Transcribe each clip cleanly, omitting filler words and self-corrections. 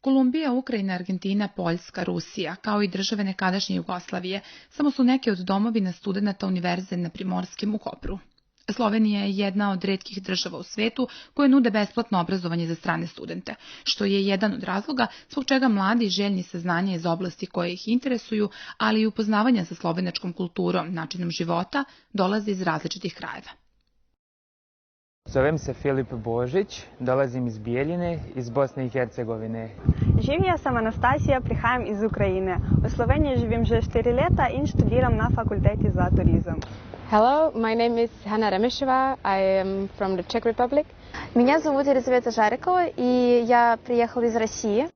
Kolumbija, Ukrajina, Argentina, Poljska, Rusija, kao i države nekadašnje Jugoslavije, samo su neke od domovina studenata Univerze na Primorskim u Kopru. Slovenija je jedna od retkih država u svetu koje nude besplatno obrazovanje za strane studente, što je jedan od razloga zbog čega mladi željni saznanja iz oblasti koje ih interesuju, ali i upoznavanja sa slovenačkom kulturom, načinom života, dolaze iz različitih krajeva. Zovem se Filip Božić, dolazim iz Bijeljine, iz Bosne i Hercegovine. Živim sam Anastasija, prihajam iz Ukrajine. U Sloveniji živim že 4 leta in študiram na fakulteti za turizam. Hello, my name is Hanna Remesheva. I am from the Czech Republic. Меня зовут Елизавета Жарикова, и я приехала из России.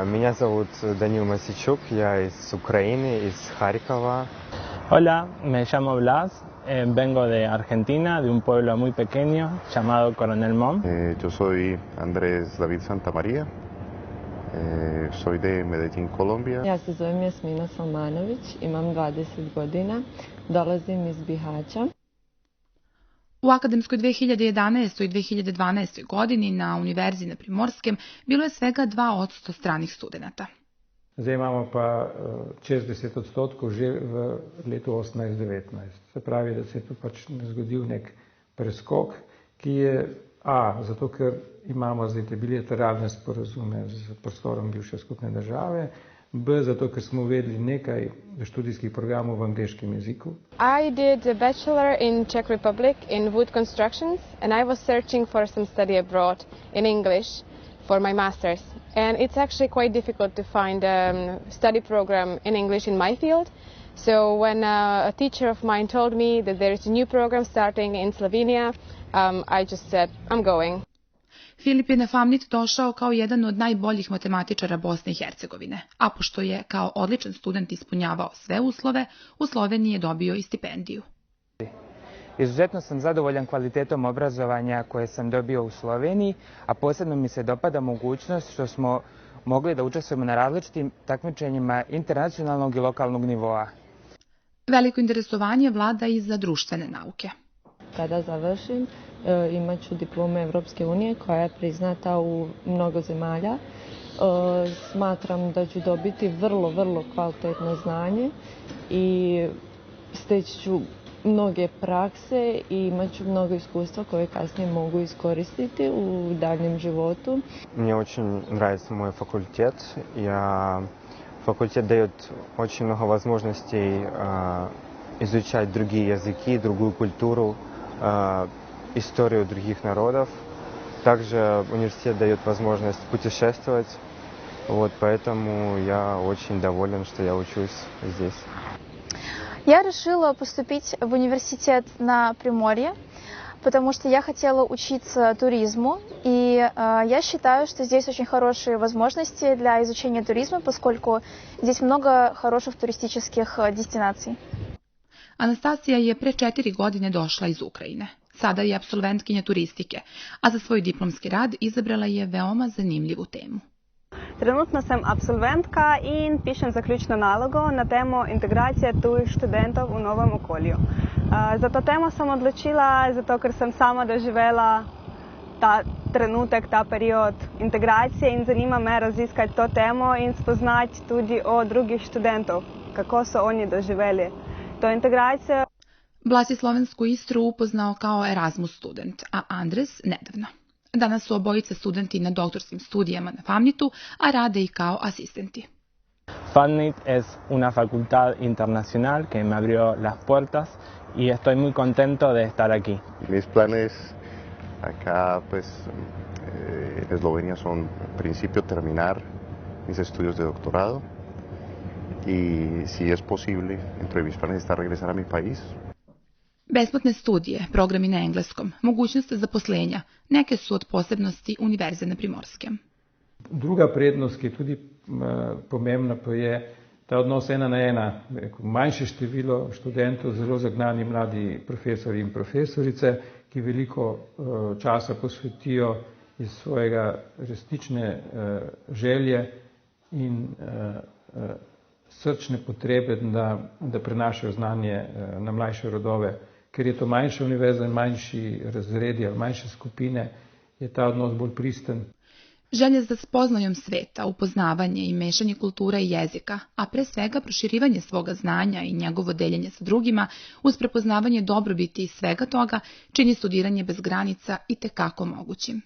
Меня зовут Данил Масичук, я из Украины, из Харькова. Hola, me llamo Blas, vengo de Argentina, de un pueblo muy pequeño llamado Coronel Mom. Yo soy Andrés David Santamaría, soy de Medellín, Colombia. Ja se zovem Jasmina Salmanović, imam 20 godina, dolazim iz Bihaća. U akademskoj 2011. i 2012. godini na Univerzi na Primorskem bilo je svega 2% stranih studenata. Zdaj imamo pa čez 10% že v letu 18-19. Se pravi, da se je tu pač zgodil nek preskok, ki je zato ker imamo zdaj te bilateralne sporazume z prostorom bivše skupne države, zato ker smo uvedli nekaj študijskih programov v angleškem jeziku. I did a bachelor in Czech Republic in wood constructions, and I was searching for some study abroad in English for my master's. And it's actually quite difficult to find a study program in English in my field. So when a teacher of mine told me that there is a new program starting in Slovenia, I just said, I'm going. Filip je na FAMNIT došao kao jedan od najboljih matematičara Bosne i Hercegovine, a pošto je kao odličan student ispunjavao sve uslove, u Sloveniji je dobio i stipendiju. Izuzetno sam zadovoljan kvalitetom obrazovanja koje sam dobio u Sloveniji, a posebno mi se dopada mogućnost što smo mogli da učestvujemo na različitim takmičenjima internacionalnog i lokalnog nivoa. Veliko interesovanje vlada i za društvene nauke. Kada završim, imat ću diplomu Evropske unije koja je priznata u mnogo zemalja. Smatram da ću dobiti vrlo kvalitetno znanje i steći ću mnoge prakse i imat ću mnogo iskustva koje kasnije mogu iskoristiti u daljem životu. Мне очень нравится мой факультет. Факультет дает очень много возможностей изучать другие языки, другую культуру, историю других народов. Также университет дает возможность путешествовать. Поэтому я очень доволен, что я учусь здесь. Я решила поступить в университет на Приморье, потому что я хотела учиться туризму, и я считаю, что здесь очень хорошие возможности для изучения туризма, поскольку здесь много хороших туристических дестинаций. Anastasija je pre 4 godine došla iz Ukrajine. Sada je apsolventkinja turistike, a za svoj diplomski rad izabrala je veoma zanimljivu temu. Trenutno sem absolventka in pišem zaključno nalogo na temo integracije tujih študentov v novem okolju. Za to temo sem odločila, zato ker sem sama doživela ta trenutek, ta period integracije in zanima me raziskati to temo in spoznati tudi o drugih študentov, kako so oni doživeli to integracijo. Blas je slovensku Istru upoznao kao Erasmus student, a Andres nedavno. Danas su obojice studenti na doktorskim studijama na FAMNIT-u, a rade i kao asistenti. FAMNIT es una facultad internacional que me abrió las puertas y estoy muy contento de estar aquí. Mis planes acá, en Eslovenia son, en principio, terminar mis estudios de doctorado y, si es posible, entre mis planes está regresar a mi país. Besplatne studije, programi na engleskom, mogućnost zaposlenja, neke su od posebnosti Univerze na Primorskem. Druga prednost, ki je tudi pomembna, pa je ta odnos 1 na 1, manjše število študentov, zelo zagnani mladi profesori in profesorice, ki veliko časa posvetijo iz svojega resnične želje in srčne potrebe, da prenašajo znanje na mlajše rodove. Ker je to manjša univerza in manjši razredi ali manjše skupine, je ta odnos bolj pristen. Želja za spoznajom sveta, upoznavanje i mešanje kultura i jezika, a pre svega proširivanje svoga znanja i njegovo deljenje sa drugima, uz prepoznavanje dobrobiti i svega toga, čini studiranje bez granica i tekako mogućim.